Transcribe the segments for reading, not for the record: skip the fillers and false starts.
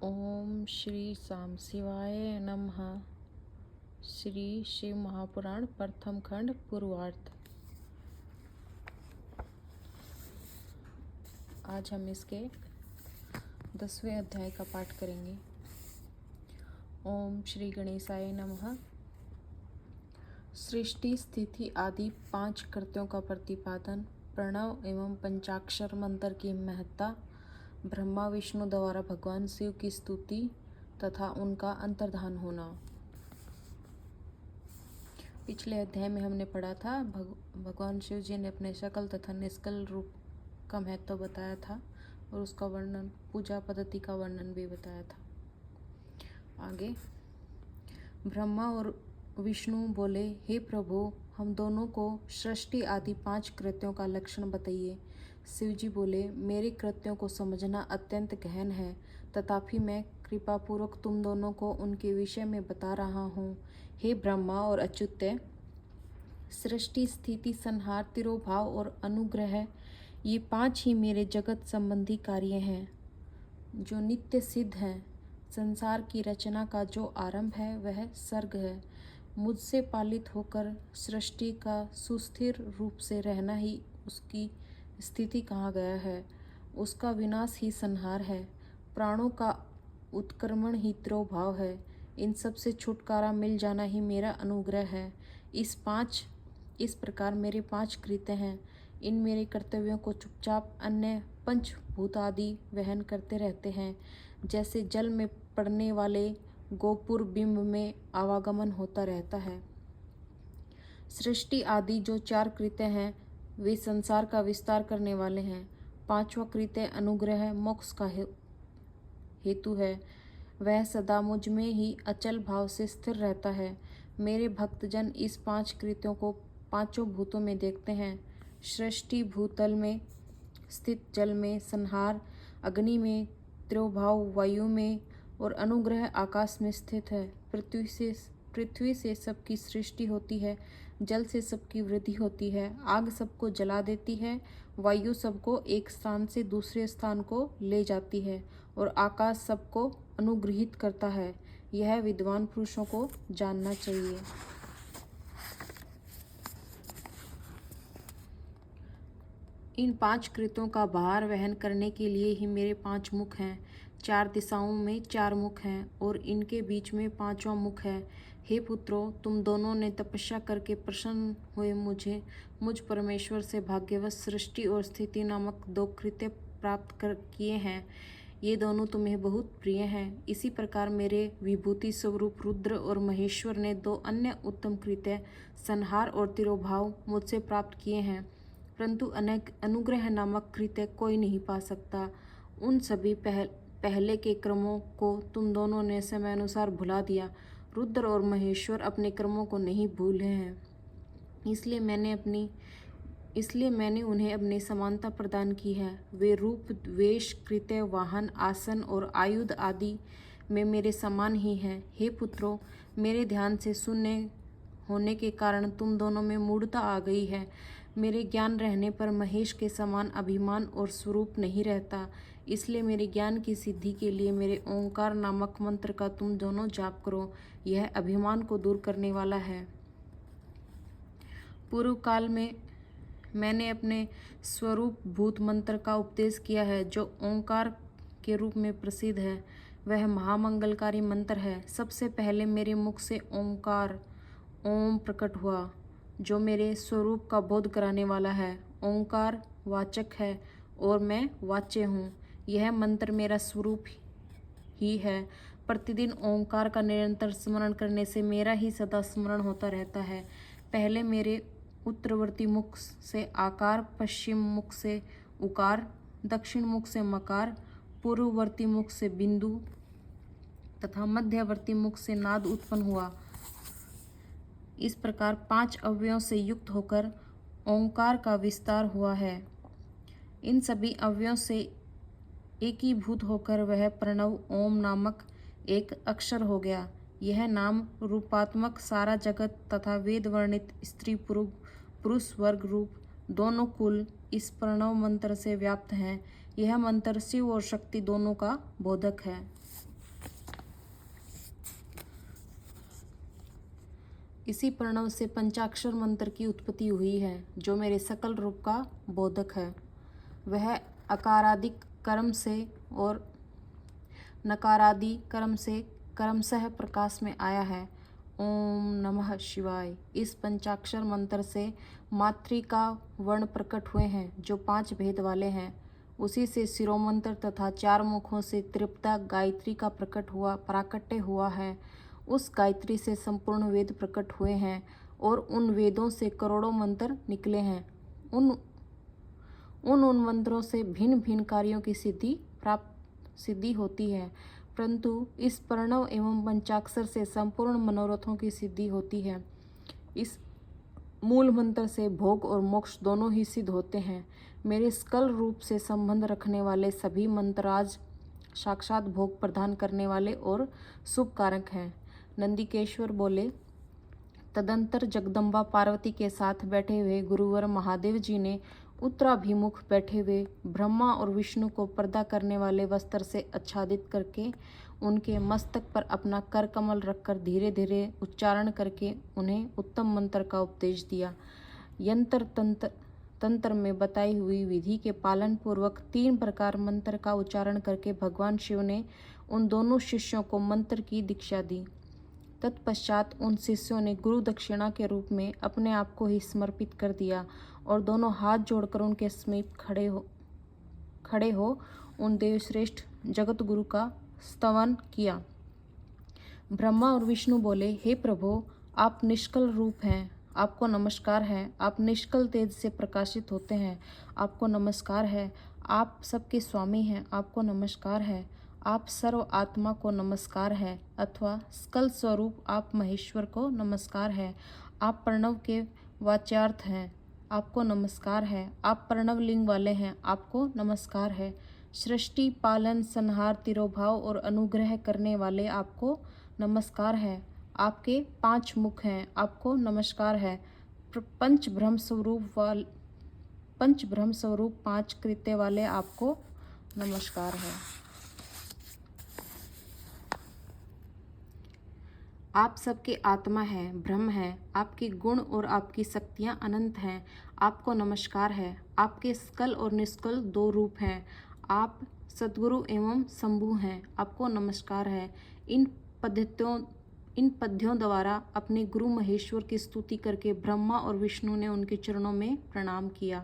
ओम श्री साम शिवाय नमः। श्री शिव महापुराण प्रथम खंड पूर्वार्ध। आज हम इसके 10वें अध्याय का पाठ करेंगे। ओम श्री गणेशाय नमः। सृष्टि स्थिति आदि 5 कृत्यों का प्रतिपादन, प्रणव एवं पंचाक्षर मंत्र की महत्ता, ब्रह्मा विष्णु द्वारा भगवान शिव की स्तुति तथा उनका अंतर्धान होना। पिछले अध्याय में हमने पढ़ा था भगवान शिव जी ने अपने सकल तथा निष्कल रूप का महत्व बताया था और उसका वर्णन, पूजा पद्धति का वर्णन भी बताया था। आगे ब्रह्मा और विष्णु बोले, हे प्रभु, हम दोनों को सृष्टि आदि 5 कृत्यों का लक्षण बताइए। शिव जी बोले, मेरे कृत्यों को समझना अत्यंत गहन है, तथापि मैं कृपापूर्वक तुम दोनों को उनके विषय में बता रहा हूँ। हे ब्रह्मा और अच्युत्य, सृष्टि स्थिति संहार तिरोभाव और अनुग्रह, ये 5 ही मेरे जगत संबंधी कार्य हैं जो नित्य सिद्ध हैं। संसार की रचना का जो आरंभ है वह सर्ग है। मुझसे पालित होकर सृष्टि का सुस्थिर रूप से रहना ही उसकी स्थिति कहा गया है। उसका विनाश ही संहार है। प्राणों का उत्क्रमण ही तिरोभाव है। इन सब से छुटकारा मिल जाना ही मेरा अनुग्रह है। इस प्रकार मेरे 5 कृत्य हैं। इन मेरे कर्तव्यों को चुपचाप अन्य पंचभूत आदि वहन करते रहते हैं। जैसे जल में पड़ने वाले गोपुर बिंब में आवागमन होता रहता है। सृष्टि आदि जो 4 कृत्य हैं वे संसार का विस्तार करने वाले हैं। 5वां कृत्य अनुग्रह मोक्ष का हेतु है। वह सदा मुझ में ही अचल भाव से स्थिर रहता है। मेरे भक्तजन इस 5 कृत्यों को 5 भूतों में देखते हैं। सृष्टि भूतल में स्थित, जल में, संहार अग्नि में, तिरोभाव वायु में और अनुग्रह आकाश में स्थित है। पृथ्वी से सबकी सृष्टि होती है, जल से सबकी वृद्धि होती है, आग सबको जला देती है, वायु सबको एक स्थान से दूसरे स्थान को ले जाती है और आकाश सबको अनुग्रहित करता है। यह विद्वान पुरुषों को जानना चाहिए। इन 5 कृत्यों का भार वहन करने के लिए ही मेरे 5 मुख हैं। 4 दिशाओं में 4 मुख हैं और इनके बीच में 5वां मुख है। हे पुत्रों, तुम दोनों ने तपस्या करके प्रसन्न हुए मुझ परमेश्वर से भाग्यवश सृष्टि और स्थिति नामक 2 कृत्य प्राप्त किए हैं। ये दोनों तुम्हें बहुत प्रिय हैं। इसी प्रकार मेरे विभूति स्वरूप रुद्र और महेश्वर ने 2 अन्य उत्तम कृत्य, संहार और तिरोभाव, मुझसे प्राप्त किए हैं, परंतु अनुग्रह नामक कृत्य कोई नहीं पा सकता। उन सभी पहले के क्रमों को तुम दोनों ने समय अनुसार भुला दिया। रुद्र और महेश्वर अपने कर्मों को नहीं भूले हैं, इसलिए मैंने उन्हें अपनी समानता प्रदान की है। वे रूप, वेश, कृत्य, वाहन, आसन और आयुध आदि में मेरे समान ही हैं। हे पुत्रों, मेरे ध्यान से शून्य होने के कारण तुम दोनों में मूढ़ता आ गई है। मेरे ज्ञान रहने पर महेश के समान अभिमान और स्वरूप नहीं रहता, इसलिए मेरे ज्ञान की सिद्धि के लिए मेरे ओंकार नामक मंत्र का तुम दोनों जाप करो। यह अभिमान को दूर करने वाला है। पूर्व काल में मैंने अपने स्वरूप भूत मंत्र का उपदेश किया है, जो ओंकार के रूप में प्रसिद्ध है। वह महामंगलकारी मंत्र है। सबसे पहले मेरे मुख से ओंकार, ओम प्रकट हुआ, जो मेरे स्वरूप का बोध कराने वाला है। ओंकार वाचक है और मैं वाच्य हूँ। यह मंत्र मेरा स्वरूप ही है। प्रतिदिन ओंकार का निरंतर स्मरण करने से मेरा ही सदा स्मरण होता रहता है। पहले मेरे उत्तरवर्ती मुख से आकार, पश्चिम मुख से उकार, दक्षिण मुख से मकार, पूर्ववर्ती मुख से बिंदु तथा मध्यवर्ती मुख से नाद उत्पन्न हुआ। इस प्रकार 5 अवयवों से युक्त होकर ओंकार का विस्तार हुआ है। इन सभी अवयवों से एकीभूत होकर वह प्रणव ओम नामक एक अक्षर हो गया। यह नाम रूपात्मक सारा जगत तथा वेद वर्णित स्त्री पुरुष वर्ग रूप दोनों कुल इस प्रणव मंत्र से व्याप्त हैं। यह मंत्र शिव और शक्ति दोनों का बोधक है। इसी प्रणव से पंचाक्षर मंत्र की उत्पत्ति हुई है जो मेरे सकल रूप का बोधक है। वह अकारादि कर्म से और नकारादि कर्म से क्रमशः प्रकाश में आया है। ओम नमः शिवाय। इस पंचाक्षर मंत्र से मातृका वर्ण प्रकट हुए हैं जो 5 भेद वाले हैं। उसी से शिरोमंत्र तथा 4 मुखों से त्रिपदा गायत्री का प्राकट्य हुआ है। उस गायत्री से संपूर्ण वेद प्रकट हुए हैं और उन वेदों से करोड़ों मंत्र निकले हैं। उन मंत्रों से भिन्न भिन्न कार्यों की सिद्धि होती है, परंतु इस प्रणव एवं पंचाक्षर से संपूर्ण मनोरथों की सिद्धि होती है। इस मूल मंत्र से भोग और मोक्ष दोनों ही सिद्ध होते हैं। मेरे सकल रूप से संबंध रखने वाले सभी मंत्राज साक्षात भोग प्रदान करने वाले और शुभ कारक हैं। नंदिकेश्वर बोले, तदंतर जगदम्बा पार्वती के साथ बैठे हुए गुरुवर महादेव जी ने उत्तराभिमुख बैठे हुए ब्रह्मा और विष्णु को पर्दा करने वाले वस्त्र से आच्छादित करके उनके मस्तक पर अपना कर कमल रखकर धीरे धीरे उच्चारण करके उन्हें उत्तम मंत्र का उपदेश दिया। यंत्र तंत्र में बताई हुई विधि के पालन पूर्वक 3 प्रकार मंत्र का उच्चारण करके भगवान शिव ने उन दोनों शिष्यों को मंत्र की दीक्षा दी। तत्पश्चात उन शिष्यों ने गुरु दक्षिणा के रूप में अपने आप को ही समर्पित कर दिया और दोनों हाथ जोड़कर उनके समीप खड़े हो उन देवश्रेष्ठ जगत गुरु का स्तवन किया। ब्रह्मा और विष्णु बोले, हे प्रभु, आप निष्कल रूप हैं, आपको नमस्कार है। आप निष्कल तेज से प्रकाशित होते हैं, आपको नमस्कार है। आप सबके स्वामी हैं, आपको नमस्कार है। आप सर्व आत्मा को नमस्कार है, अथवा सकल स्वरूप आप महेश्वर को नमस्कार है। आप प्रणव के वाच्यार्थ हैं, आपको नमस्कार है। आप प्रणव लिंग वाले हैं, आपको नमस्कार है। सृष्टि पालन संहार तिरोभाव और अनुग्रह करने वाले आपको नमस्कार है। आपके 5 मुख हैं, आपको नमस्कार है। पंच ब्रह्म स्वरूप 5 कृत्य वाले आपको नमस्कार है। आप सबके आत्मा है, ब्रह्म है। आपके गुण और आपकी शक्तियाँ अनंत हैं, आपको नमस्कार है। आपके सकल और निष्कल 2 रूप हैं। आप सद्गुरु एवं शंभु हैं, आपको नमस्कार है। इन पद्यों द्वारा अपने गुरु महेश्वर की स्तुति करके ब्रह्मा और विष्णु ने उनके चरणों में प्रणाम किया।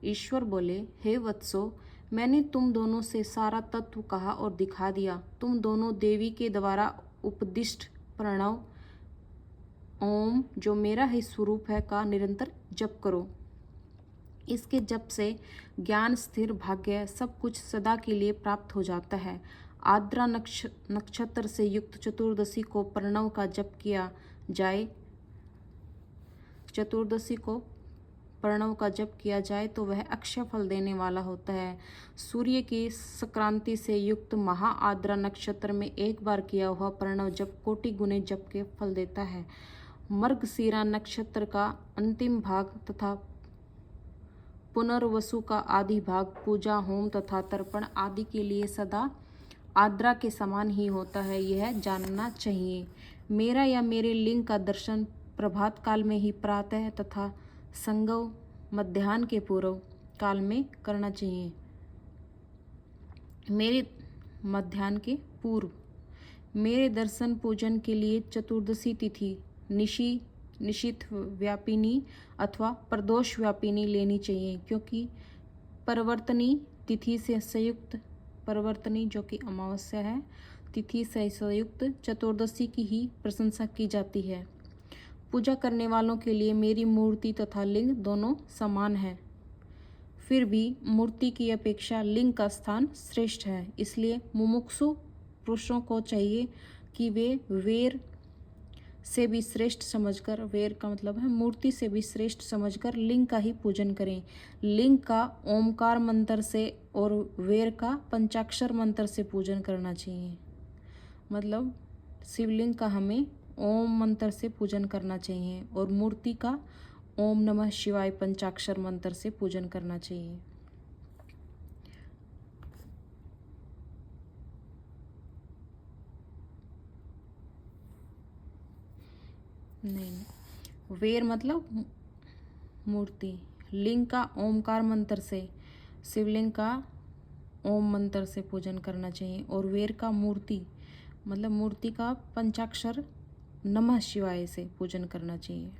ईश्वर बोले, हे वत्सो, मैंने तुम दोनों से सारा तत्व कहा और दिखा दिया। तुम दोनों देवी के द्वारा उपदिष्ट प्रणव ओम, जो मेरा ही स्वरूप है, का निरंतर जप करो। इसके जप से ज्ञान, स्थिर भाग्य सब कुछ सदा के लिए प्राप्त हो जाता है। आद्रा नक्षत्र से युक्त चतुर्दशी को प्रणव का जप किया जाए तो वह अक्षय फल देने वाला होता है। सूर्य की संक्रांति से युक्त महा आद्रा नक्षत्र में एक बार किया हुआ प्रणव जप कोटि गुने जप के फल देता है। मृगशिरा नक्षत्र का अंतिम भाग तथा पुनर्वसु का आदि भाग पूजा, होम तथा तर्पण आदि के लिए सदा आद्रा के समान ही होता है, यह जानना चाहिए। मेरा या मेरे लिंग का दर्शन प्रभात काल में ही प्रातः तथा संगव मध्याह्न के पूर्व काल में करना चाहिए। मेरे दर्शन पूजन के लिए चतुर्दशी तिथि निशिथ व्यापिनी अथवा प्रदोष व्यापिनी लेनी चाहिए, क्योंकि परिवर्तनी तिथि से संयुक्त परिवर्तनी जो कि अमावस्या है, तिथि से संयुक्त चतुर्दशी की ही प्रशंसा की जाती है। पूजा करने वालों के लिए मेरी मूर्ति तथा लिंग दोनों समान है, फिर भी मूर्ति की अपेक्षा लिंग का स्थान श्रेष्ठ है। इसलिए मुमुक्षु पुरुषों को चाहिए कि वे वेर से भी श्रेष्ठ समझकर, वेर का मतलब है मूर्ति से भी श्रेष्ठ समझकर लिंग का ही पूजन करें। लिंग का ओमकार मंत्र से और वेर का पंचाक्षर मंत्र से पूजन करना चाहिए। मतलब शिवलिंग का हमें ओम मंत्र से पूजन करना चाहिए और मूर्ति का ओम नमः शिवाय पंचाक्षर मंत्र से पूजन करना चाहिए। नहीं वेर मतलब मूर्ति। लिंग का ओमकार मंत्र से, शिवलिंग का ओम मंत्र से पूजन करना चाहिए। और वेर का मूर्ति मतलब मूर्ति का पंचाक्षर नमः शिवाय से पूजन करना चाहिए।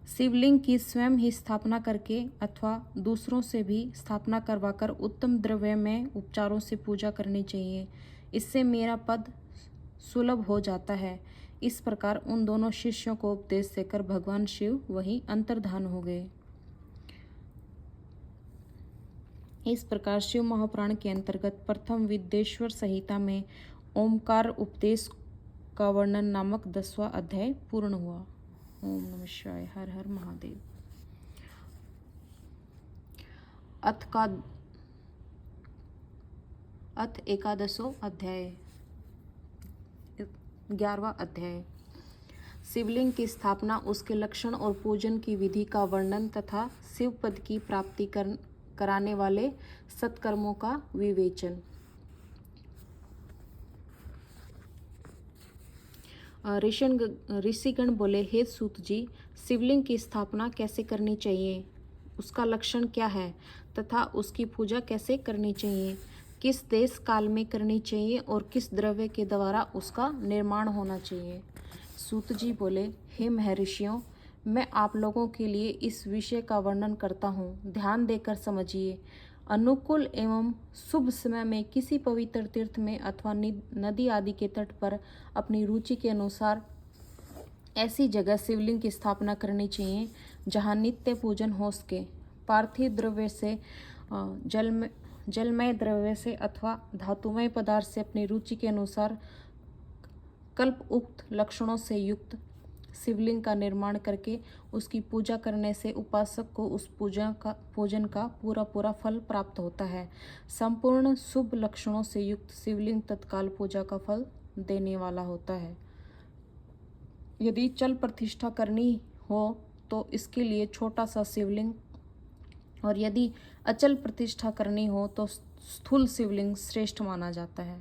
शिवलिंग की स्वयं ही स्थापना करके अथवा दूसरों से भी स्थापना करवाकर उत्तम द्रव्य में उपचारों से पूजा करनी चाहिए। इससे मेरा पद सुलभ हो जाता है। इस प्रकार उन दोनों शिष्यों को उपदेश देकर भगवान शिव वहीं अंतर्धान हो गए। इस प्रकार शिव महापुराण के अंतर्गत प्रथम विद्येश्वर संहिता में ओमकार उपदेश का वर्णन नामक 10वां अध्याय पूर्ण हुआ। ओम नमः शिवाय। हर हर महादेव। अथ एकादशो अध्याय 11वां अध्याय। शिवलिंग की स्थापना, उसके लक्षण और पूजन की विधि का वर्णन तथा शिव पद की प्राप्ति कराने वाले सत्कर्मों का विवेचन। ऋषिगण बोले, हे सूत जी, शिवलिंग की स्थापना कैसे करनी चाहिए, उसका लक्षण क्या है तथा उसकी पूजा कैसे करनी चाहिए, किस देश काल में करनी चाहिए और किस द्रव्य के द्वारा उसका निर्माण होना चाहिए। सूत जी बोले, हे महर्षियों, मैं आप लोगों के लिए इस विषय का वर्णन करता हूँ, ध्यान देकर समझिए। अनुकूल एवं शुभ समय में किसी पवित्र तीर्थ में अथवा नदी आदि के तट पर अपनी रुचि के अनुसार ऐसी जगह शिवलिंग की स्थापना करनी चाहिए जहाँ नित्य पूजन हो सके। पार्थिव द्रव्य से, जलमय द्रव्य से अथवा धातुमय पदार्थ से अपनी रुचि के अनुसार कल्प उक्त लक्षणों से युक्त शिवलिंग का निर्माण करके उसकी पूजा करने से उपासक को उस पूजन का पूरा फल प्राप्त होता है। संपूर्ण शुभ लक्षणों से युक्त शिवलिंग तत्काल पूजा का फल देने वाला होता है। यदि चल प्रतिष्ठा करनी हो तो इसके लिए छोटा सा शिवलिंग, और यदि अचल प्रतिष्ठा करनी हो तो स्थूल शिवलिंग श्रेष्ठ माना जाता है।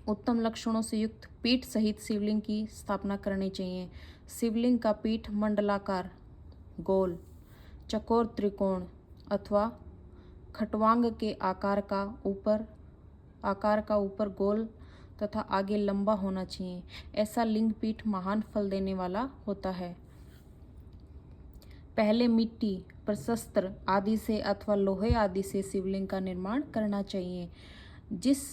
उत्तम लक्षणों से युक्त पीठ सहित शिवलिंग की स्थापना करनी चाहिए। शिवलिंग का पीठ मंडलाकार, गोल, चकोर, त्रिकोण अथवा खटवांग के आकार का ऊपर गोल तथा आगे लंबा होना चाहिए। ऐसा लिंग पीठ महान फल देने वाला होता है। पहले मिट्टी, प्रशस्त्र आदि से अथवा लोहे आदि से शिवलिंग का निर्माण करना चाहिए। जिस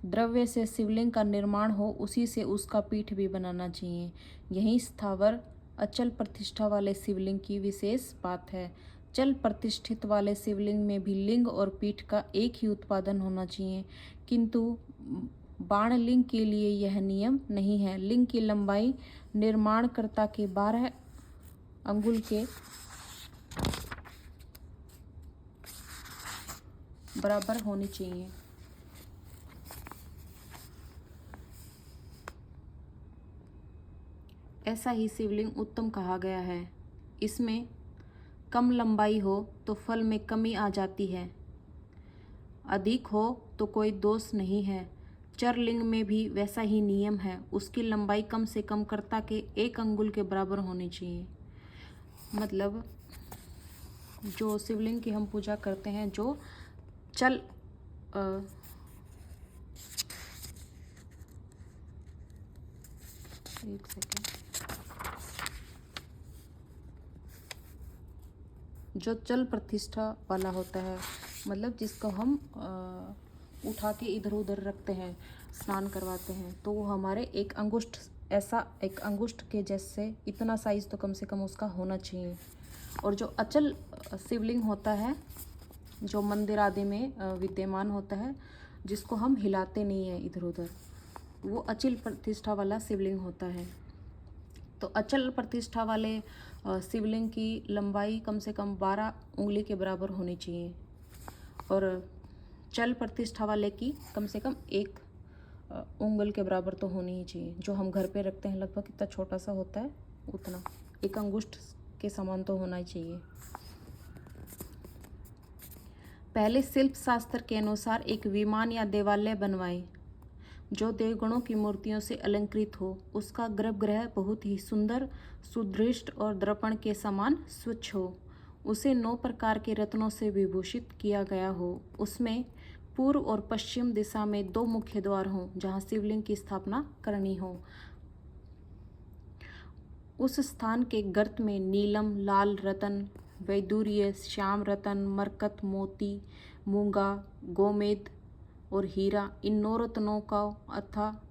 द्रव्य से शिवलिंग का निर्माण हो उसी से उसका पीठ भी बनाना चाहिए। यही स्थावर अचल प्रतिष्ठा वाले शिवलिंग की विशेष बात है। चल प्रतिष्ठित वाले शिवलिंग में भी लिंग और पीठ का एक ही उत्पादन होना चाहिए, किंतु बाण लिंग के लिए यह नियम नहीं है। लिंग की लंबाई निर्माणकर्ता के 12 अंगुल के बराबर होनी चाहिए। ऐसा ही शिवलिंग उत्तम कहा गया है। इसमें कम लंबाई हो तो फल में कमी आ जाती है, अधिक हो तो कोई दोष नहीं है। चरलिंग में भी वैसा ही नियम है। उसकी लंबाई कम से कम कर्ता के 1 अंगुल के बराबर होनी चाहिए। मतलब जो शिवलिंग की हम पूजा करते हैं, जो चल एक सेकेंड, जो चल प्रतिष्ठा वाला होता है, मतलब जिसको हम उठा के इधर उधर रखते हैं, स्नान करवाते हैं, तो वो हमारे 1 अंगुष्ठ, ऐसा 1 अंगुष्ठ के जैसे इतना साइज तो कम से कम उसका होना चाहिए। और जो अचल शिवलिंग होता है, जो मंदिर आदि में विद्यमान होता है, जिसको हम हिलाते नहीं हैं इधर उधर, वो अचल प्रतिष्ठा वाला शिवलिंग होता है। तो अचल प्रतिष्ठा वाले शिवलिंग की लंबाई कम से कम 12 उंगली के बराबर होनी चाहिए, और चल प्रतिष्ठा वाले की कम से कम 1 उंगल के बराबर तो होनी ही चाहिए। जो हम घर पे रखते हैं लगभग कितना छोटा सा होता है, उतना 1 अंगुष्ठ के समान तो होना ही चाहिए। पहले शिल्प शास्त्र के अनुसार एक विमान या देवालय बनवाएं। जो देवगणों की मूर्तियों से अलंकृत हो, उसका गर्भगृह बहुत ही सुंदर, सुदृष्ट और दर्पण के समान स्वच्छ हो, उसे 9 प्रकार के रत्नों से विभूषित किया गया हो, उसमें पूर्व और पश्चिम दिशा में 2 मुख्य द्वार हों जहाँ शिवलिंग की स्थापना करनी हो। उस स्थान के गर्त में नीलम, लाल रतन, वैदूर्य, श्याम रतन, मरकत, मोती, मूंगा, गोमेद और हीरा, इन 9 रत्नों का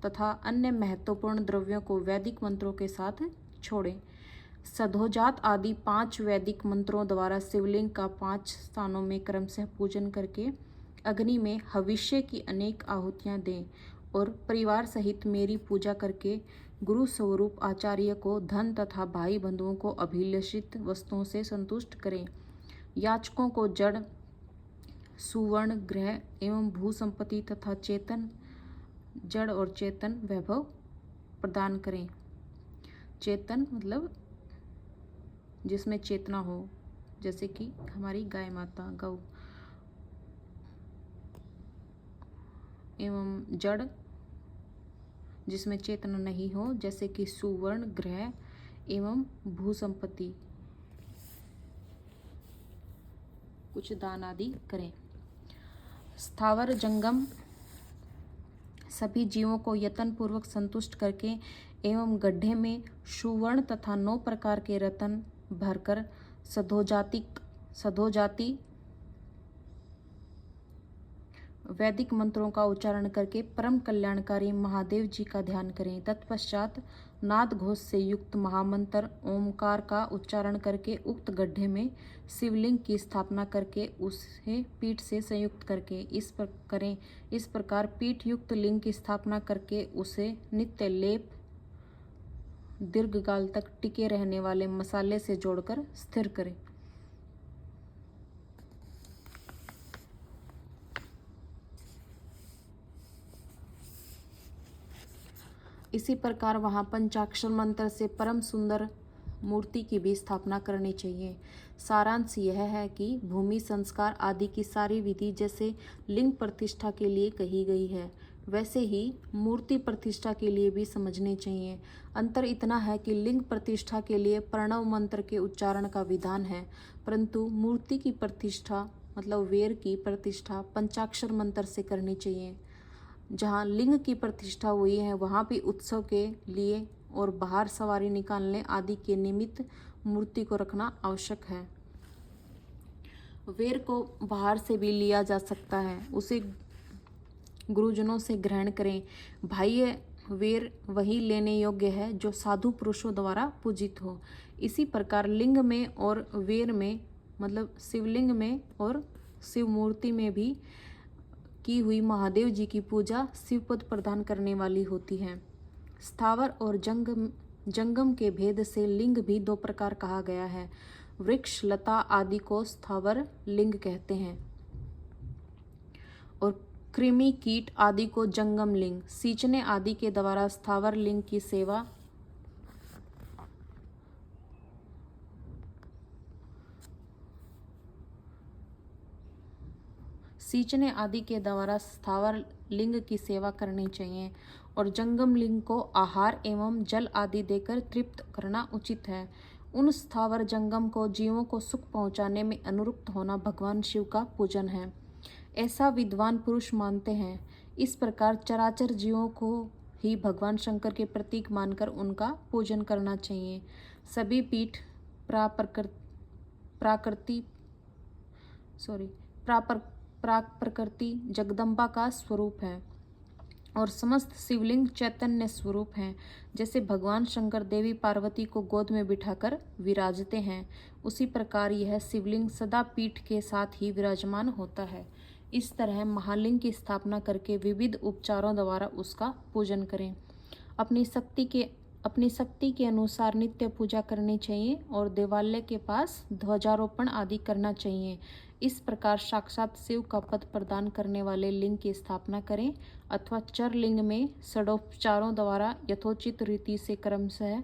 तथा अन्य महत्वपूर्ण द्रव्यों को वैदिक मंत्रों के साथ छोड़ें। सधोजात आदि 5 वैदिक मंत्रों द्वारा शिवलिंग का 5 स्थानों में क्रमशः पूजन करके अग्नि में हविष्य की अनेक आहुतियाँ दें और परिवार सहित मेरी पूजा करके गुरु स्वरूप आचार्य को धन तथा भाई बंधुओं को अभिलषित वस्तुओं से संतुष्ट करें। याचकों को जड़, सुवर्ण, ग्रह एवं भू संपत्ति तथा जड़ और चेतन वैभव प्रदान करें। चेतन मतलब जिसमें चेतना हो, जैसे कि हमारी गाय माता, गौ, एवं जड़ जिसमें चेतना नहीं हो, जैसे कि सुवर्ण, ग्रह एवं भू संपत्ति, कुछ दान आदि करें। स्थावर जंगम सभी जीवों को यत्न पूर्वक संतुष्ट करके एवं गड्ढे में सुवर्ण तथा 9 प्रकार के रत्न भरकर सधोजाति वैदिक मंत्रों का उच्चारण करके परम कल्याणकारी महादेव जी का ध्यान करें। तत्पश्चात नाद घोष से युक्त महामंत्र ओमकार का उच्चारण करके उक्त गड्ढे में शिवलिंग की स्थापना करके उसे पीठ से संयुक्त करके इस प्रकार पीठ युक्त लिंग की स्थापना करके उसे नित्य लेप दीर्घकाल तक टिके रहने वाले मसाले से जोड़कर स्थिर करें। इसी प्रकार वहाँ पंचाक्षर मंत्र से परम सुंदर मूर्ति की भी स्थापना करनी चाहिए। सारांश यह है कि भूमि संस्कार आदि की सारी विधि जैसे लिंग प्रतिष्ठा के लिए कही गई है, वैसे ही मूर्ति प्रतिष्ठा के लिए भी समझने चाहिए। अंतर इतना है कि लिंग प्रतिष्ठा के लिए प्रणव मंत्र के उच्चारण का विधान है, परंतु मूर्ति की प्रतिष्ठा मतलब वेर की प्रतिष्ठा पंचाक्षर मंत्र से करनी चाहिए। जहाँ लिंग की प्रतिष्ठा हुई है वहाँ भी उत्सव के लिए और बाहर सवारी निकालने आदि के निमित्त मूर्ति को रखना आवश्यक है। वेर को बाहर से भी लिया जा सकता है, उसे गुरुजनों से ग्रहण करें। बाह्य वेर वही लेने योग्य है जो साधु पुरुषों द्वारा पूजित हो। इसी प्रकार लिंग में और वेर में मतलब शिवलिंग में और शिव मूर्ति में भी की हुई महादेव जी की पूजा शिवपद प्रदान करने वाली होती है। स्थावर और जंगम के भेद से लिंग भी 2 प्रकार कहा गया है। वृक्ष, लता आदि को स्थावर लिंग कहते हैं और कृमि, कीट आदि को जंगम लिंग। सींचने आदि के द्वारा स्थावर लिंग की सेवा सींचने आदि के द्वारा स्थावर लिंग की सेवा करनी चाहिए और जंगम लिंग को आहार एवं जल आदि देकर तृप्त करना उचित है। उन स्थावर जंगम को जीवों को सुख पहुँचाने में अनुरुक्त होना भगवान शिव का पूजन है, ऐसा विद्वान पुरुष मानते हैं। इस प्रकार चराचर जीवों को ही भगवान शंकर के प्रतीक मानकर उनका पूजन करना चाहिए। सभी पीठ प्राक प्रकृति जगदम्बा का स्वरूप है और समस्त शिवलिंग चैतन्य स्वरूप हैं। जैसे भगवान शंकर देवी पार्वती को गोद में बिठाकर विराजते हैं, उसी प्रकार यह शिवलिंग सदा पीठ के साथ ही विराजमान होता है। इस तरह महालिंग की स्थापना करके विविध उपचारों द्वारा उसका पूजन करें। अपनी शक्ति के अनुसार नित्य पूजा करनी चाहिए और देवालय के पास ध्वजारोपण आदि करना चाहिए। इस प्रकार साक्षात शिव का पद प्रदान करने वाले लिंग की स्थापना करें अथवा चर लिंग में षडोपचारों द्वारा यथोचित रीति से क्रमशः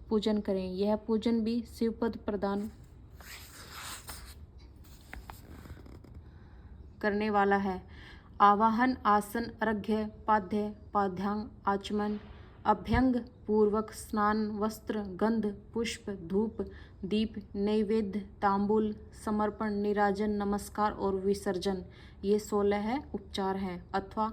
पूजन करें। यह पूजन भी शिव पद प्रदान करने वाला है। आवाहन, आसन, अर्घ्य, पाद्य, पाद्यांग, आचमन, अभ्यंग पूर्वक स्नान, वस्त्र, गंध, पुष्प, धूप, दीप, नैवेद्य, तांबूल, समर्पण, निराजन, नमस्कार और विसर्जन, ये 16 उपचार हैं। अथवा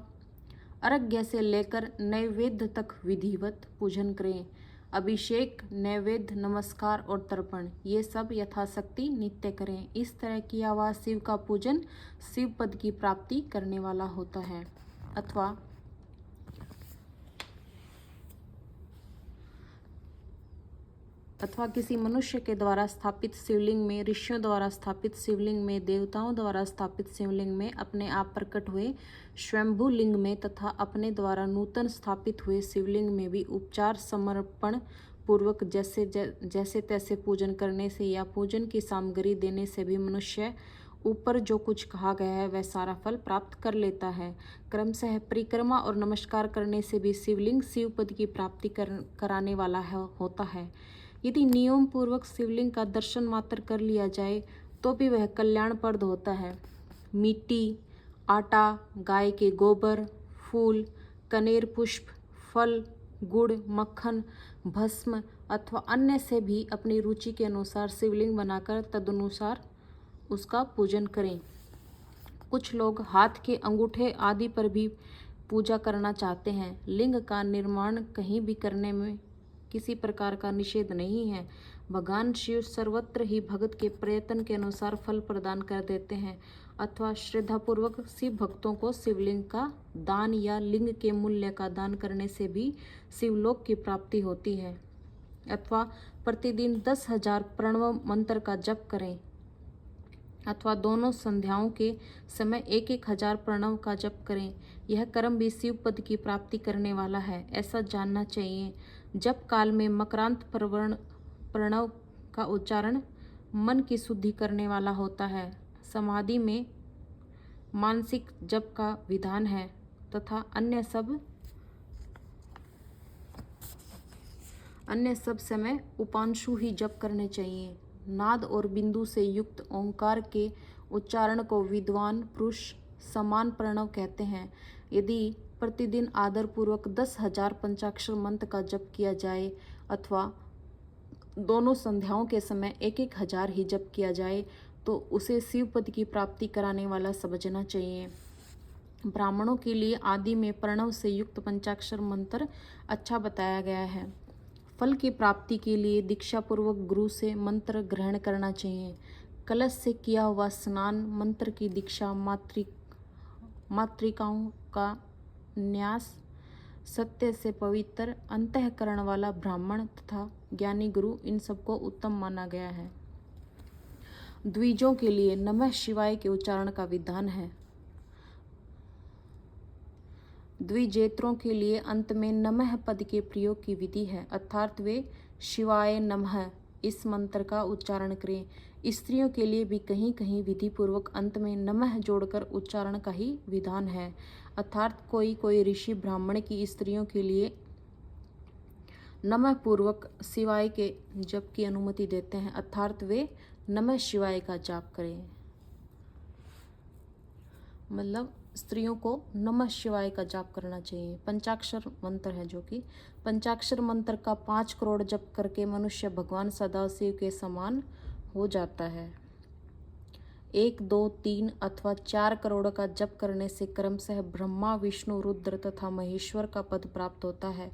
अर्घ्य से लेकर नैवेद्य तक विधिवत पूजन करें। अभिषेक, नैवेद्य, नमस्कार और तर्पण, ये सब यथाशक्ति नित्य करें। इस तरह किया हुआ शिव का पूजन शिव पद की प्राप्ति करने वाला होता है। अथवा किसी मनुष्य के द्वारा स्थापित शिवलिंग में, ऋषियों द्वारा स्थापित शिवलिंग में, देवताओं द्वारा स्थापित शिवलिंग में, अपने आप प्रकट हुए स्वयंभू लिंग में तथा अपने द्वारा नूतन स्थापित हुए शिवलिंग में भी उपचार समर्पण पूर्वक जैसे तैसे पूजन करने से या पूजन की सामग्री देने से भी मनुष्य ऊपर जो कुछ कहा गया है वह सारा फल प्राप्त कर लेता है। क्रमशः परिक्रमा और नमस्कार करने से भी शिवलिंग शिव पद की प्राप्ति कराने वाला होता है। यदि नियम पूर्वक शिवलिंग का दर्शन मात्र कर लिया जाए तो भी वह कल्याणप्रद होता है। मिट्टी, आटा, गाय के गोबर, फूल, कनेर पुष्प, फल, गुड़, मक्खन, भस्म अथवा अन्य से भी अपनी रुचि के अनुसार शिवलिंग बनाकर तदनुसार उसका पूजन करें। कुछ लोग हाथ के अंगूठे आदि पर भी पूजा करना चाहते हैं। लिंग का निर्माण कहीं भी करने में किसी प्रकार का निषेध नहीं है। भगवान शिव सर्वत्र ही भगत के प्रयत्न के अनुसार फल प्रदान कर देते हैं। अथवा श्रद्धापूर्वक शिव भक्तों को शिवलिंग का दान या लिंग के मूल्य का दान करने से भी शिवलोक की प्राप्ति होती है। अथवा प्रतिदिन 10,000 प्रणव मंत्र का जप करें। अथवा दोनों संध्याओं के समय 1,000 प्रणव का जप करें। यह कर्म भी शिव पद की प्राप्ति करने वाला है, ऐसा जानना चाहिए। जप काल में मकरांत प्रणव का उच्चारण मन की शुद्धि करने वाला होता है। समाधि में मानसिक जप का विधान है तथा अन्य सब समय उपांशु ही जप करने चाहिए। नाद और बिंदु से युक्त ओंकार के उच्चारण को विद्वान पुरुष समान प्रणव कहते हैं। यदि प्रतिदिन आदरपूर्वक 10,000 पंचाक्षर मंत्र का जप किया जाए अथवा दोनों संध्याओं के समय 1,000 ही जप किया जाए तो उसे शिव पद की प्राप्ति कराने वाला समझना चाहिए। ब्राह्मणों के लिए आदि में प्रणव से युक्त पंचाक्षर मंत्र अच्छा बताया गया है। फल की प्राप्ति के लिए दीक्षा पूर्वक गुरु से मंत्र ग्रहण करना चाहिए। कलश से किया हुआ स्नान, मंत्र की दीक्षा, मातृकाओं का न्यास, सत्य से पवित्र अंतःकरण वाला ब्राह्मण तथा ज्ञानी गुरु, इन सबको उत्तम माना गया है। द्विजों के लिए नमः शिवाय के उच्चारण का विधान है। द्विजेत्रों के लिए अंत में नमः पद के प्रयोग की विधि है, अर्थात वे शिवाय नमः इस मंत्र का उच्चारण करें। स्त्रियों के लिए भी कहीं कहीं विधि पूर्वक अंत में नमः जोड़कर उच्चारण का ही विधान है, अर्थात कोई ऋषि ब्राह्मण की स्त्रियों के लिए नमः पूर्वक शिवाय के जप की अनुमति देते हैं, अर्थात वे नमः शिवाय का जाप करें। मतलब स्त्रियों को नमः शिवाय का जाप करना चाहिए। पंचाक्षर मंत्र है जो कि पंचाक्षर मंत्र का 5 करोड़ जप करके मनुष्य भगवान सदाशिव के समान हो जाता है। 1, 2, 3 अथवा 4 करोड़ का जप करने से क्रमशः ब्रह्मा, विष्णु, रुद्र तथा महेश्वर का पद प्राप्त होता है।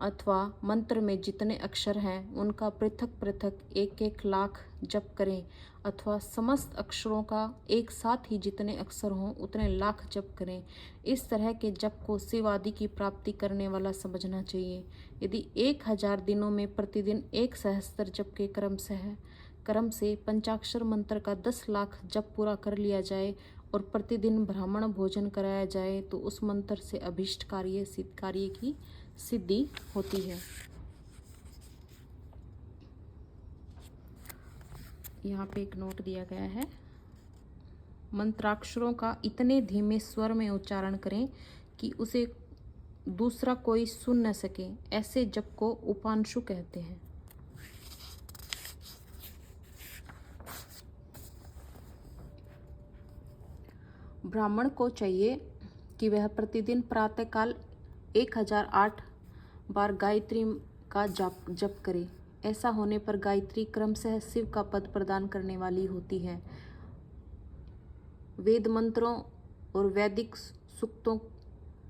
अथवा मंत्र में जितने अक्षर हैं उनका पृथक पृथक 1-1 लाख जप करें, अथवा समस्त अक्षरों का एक साथ ही जितने अक्षर हों उतने लाख जप करें। इस तरह के जप को शिव आदि की प्राप्ति करने वाला समझना चाहिए। यदि 1,000 दिनों में प्रतिदिन 1 सहस्त्र जप के क्रम से पंचाक्षर मंत्र का 10 लाख जप पूरा कर लिया जाए और प्रतिदिन ब्राह्मण भोजन कराया जाए तो उस मंत्र से अभीष्ट कार्य की सिद्धि होती है। यहाँ पे एक नोट दिया गया है, मंत्राक्षरों का इतने धीमे स्वर में उच्चारण करें कि उसे दूसरा कोई सुन न सके, ऐसे जप को उपांशु कहते हैं। ब्राह्मण को चाहिए कि वह प्रतिदिन प्रातःकाल 1008 बार गायत्री का जप करे। ऐसा होने पर गायत्री क्रमशः शिव का पद प्रदान करने वाली होती है। वेद मंत्रों और वैदिक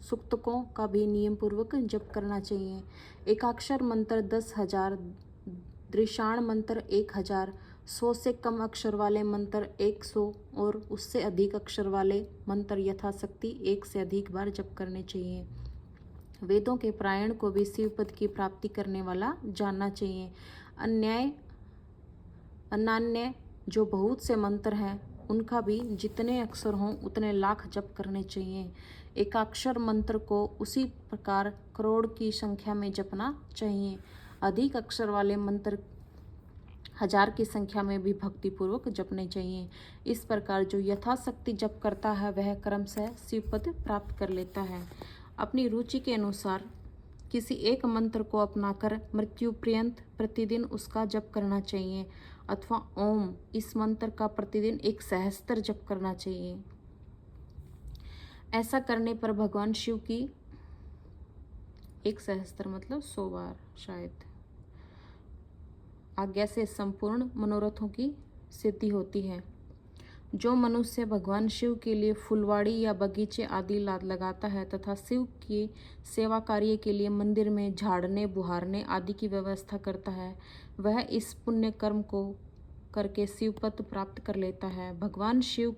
सूक्तकों का भी नियम पूर्वक जप करना चाहिए। एकाक्षर मंत्र 10,000, दृशाण मंत्र 1,000, 100 से कम अक्षर वाले मंत्र 100 और उससे अधिक अक्षर वाले मंत्र यथाशक्ति 1 से अधिक बार जप करने चाहिए। वेदों के पारायण को भी शिव पद की प्राप्ति करने वाला जानना चाहिए। अन्यान्य जो बहुत से मंत्र हैं उनका भी जितने अक्षर हों उतने लाख जप करने चाहिए। एकाक्षर मंत्र को उसी प्रकार करोड़ की संख्या में जपना चाहिए। अधिक अक्षर वाले मंत्र 1000 की संख्या में भी भक्तिपूर्वक जपने चाहिए। इस प्रकार जो यथाशक्ति जप करता है वह क्रमशः शिव पद प्राप्त कर लेता है। अपनी रुचि के अनुसार किसी एक मंत्र को अपनाकर मृत्यु पर्यंत प्रतिदिन उसका जप करना चाहिए, अथवा ओम इस मंत्र का प्रतिदिन 1 सहस्त्र जप करना चाहिए। ऐसा करने पर भगवान शिव की 1 सहस्त्र मतलब 100 बार शायद आज्ञा से संपूर्ण मनोरथों की सिद्धि होती है। जो मनुष्य भगवान शिव के लिए फुलवाड़ी या बगीचे आदि लगाता है तथा शिव की सेवा कार्य के लिए मंदिर में झाड़ने बुहारने आदि की व्यवस्था करता है, वह इस पुण्य कर्म को करके शिव पद प्राप्त कर लेता है। भगवान शिव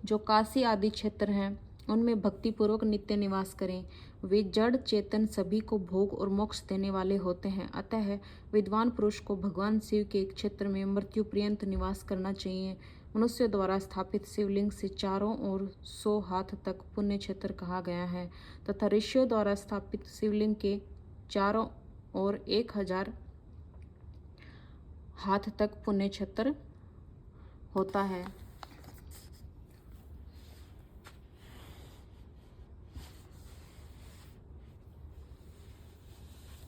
जो काशी आदि क्षेत्र हैं उनमें भक्तिपूर्वक नित्य निवास करें। वे जड़ चेतन सभी को भोग और मोक्ष देने वाले होते हैं। अतः विद्वान पुरुष को भगवान शिव के क्षेत्र में मृत्यु पर्यंत निवास करना चाहिए। मनुष्य द्वारा स्थापित शिवलिंग से चारों ओर 100 हाथ तक पुण्य क्षेत्र कहा गया है तथा ऋषियों द्वारा स्थापित शिवलिंग के चारों ओर 1000 हाथ तक पुण्य क्षेत्र होता है।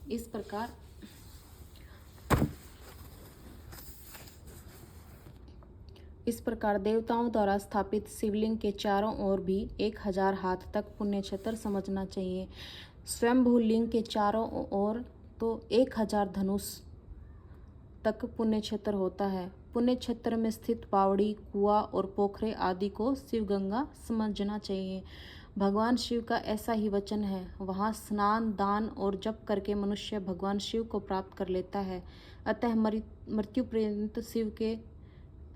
इस प्रकार देवताओं द्वारा स्थापित शिवलिंग के चारों ओर भी 1000 हाथ तक पुण्य क्षेत्र समझना चाहिए। स्वयंभू लिंग के चारों ओर तो 1000 धनुष तक पुण्य क्षेत्र होता है। पुण्य क्षेत्र में स्थित बावड़ी, कुआं और पोखरे आदि को शिव गंगा समझना चाहिए। भगवान शिव का ऐसा ही वचन है, वहाँ स्नान दान और जप करके मनुष्य भगवान शिव को प्राप्त कर लेता है। अतः मृत्यु पर्यंत शिव के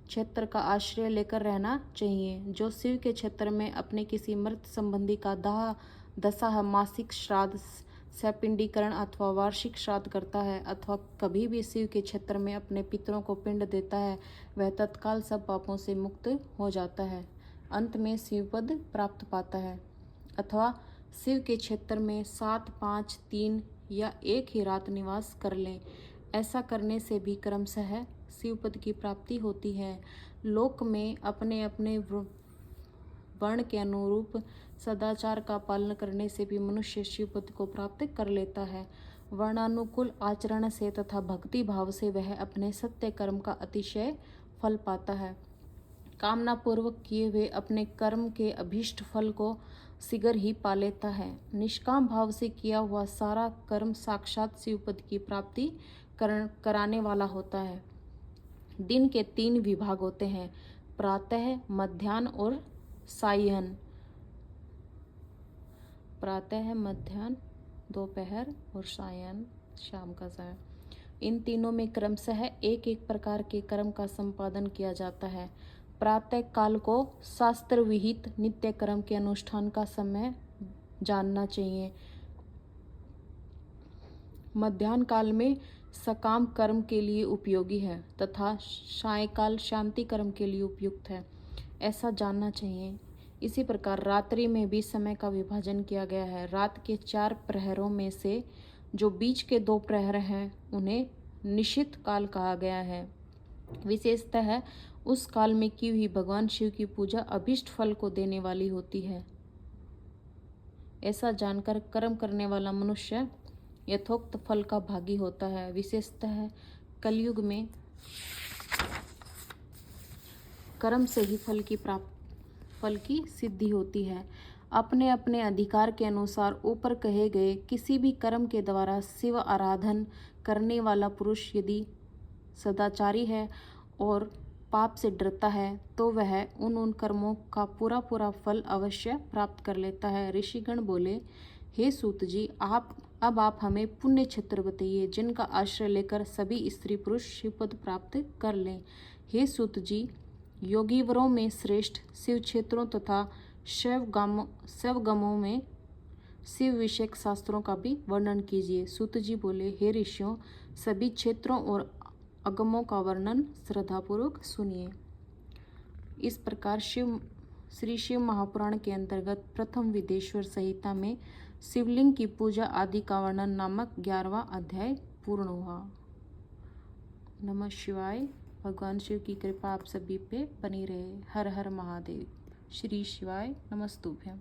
क्षेत्र का आश्रय लेकर रहना चाहिए। जो शिव के क्षेत्र में अपने किसी मृत संबंधी का दशा, मासिक श्राद्ध, सैपिंडीकरण अथवा वार्षिक श्राद्ध करता है अथवा कभी भी शिव के क्षेत्र में अपने पितरों को पिंड देता है, वह तत्काल सब पापों से मुक्त हो जाता है, अंत में शिव पद प्राप्त पाता है। अथवा शिव के क्षेत्र में 7, 5, 3 या 1 ही रात निवास कर लें। ऐसा करने से भी क्रमशः शिव पद की प्राप्ति होती है। लोक में अपने अपने वर्ण के अनुरूप सदाचार का पालन करने से भी मनुष्य शिव पद को प्राप्त कर लेता है। वर्णानुकूल आचरण से तथा भक्ति भाव से वह अपने सत्य कर्म का अतिशय फल पाता है। कामना पूर्वक किए हुए अपने कर्म के अभीष्ट फल को शीघ्र ही पा लेता है। निष्काम भाव से किया हुआ सारा कर्म साक्षात शिव पद की प्राप्ति कराने वाला होता है। दिन के 3 विभाग होते हैं, प्रातः, मध्याह्न और सायं। प्रातः, मध्याह्न, दोपहर और सायं शाम का समय। इन तीनों में क्रमशः एक एक प्रकार के कर्म का संपादन किया जाता है। प्रातः काल को शास्त्र विहित नित्य कर्म के अनुष्ठान का समय जानना चाहिए। मध्याह्न काल में सकाम कर्म के लिए उपयोगी है तथा सायंकाल शांति कर्म के लिए उपयुक्त है, ऐसा जानना चाहिए। इसी प्रकार रात्रि में भी समय का विभाजन किया गया है। रात के 4 प्रहरों में से जो बीच के 2 प्रहर हैं उन्हें निशित काल कहा गया है। विशेषतः उस काल में की हुई भगवान शिव की पूजा अभीष्ट फल को देने वाली होती है। ऐसा जानकर कर्म करने वाला मनुष्य यथोक्त फल का भागी होता है। विशेषतः कलयुग में कर्म से ही फल की फल की सिद्धि होती है। अपने अपने अधिकार के अनुसार ऊपर कहे गए किसी भी कर्म के द्वारा शिव आराधन करने वाला पुरुष यदि सदाचारी है और पाप से डरता है तो वह उन कर्मों का पूरा पूरा फल अवश्य प्राप्त कर लेता है। ऋषिगण बोले, हे सूत जी, अब आप हमें पुण्य क्षेत्र बताइए जिनका आश्रय लेकर सभी स्त्री पुरुष शिवपद प्राप्त कर लें। हे सूत जी, योगीवरों में श्रेष्ठ शिव क्षेत्रों तथा शैवगमों में शिव विषयक शास्त्रों का भी वर्णन कीजिए। सूत जी बोले, हे ऋषियों, सभी क्षेत्रों और अगमों का वर्णन श्रद्धापूर्वक सुनिए। इस प्रकार श्री शिव महापुराण के अंतर्गत प्रथम विदेश्वर संहिता में शिवलिंग की पूजा आदि का वर्णन नामक 11वां अध्याय पूर्ण हुआ। नमः शिवाय। भगवान शिव की कृपा आप सभी पे बनी रहे। हर हर महादेव। श्री शिवाय नमस्तुभ्यम।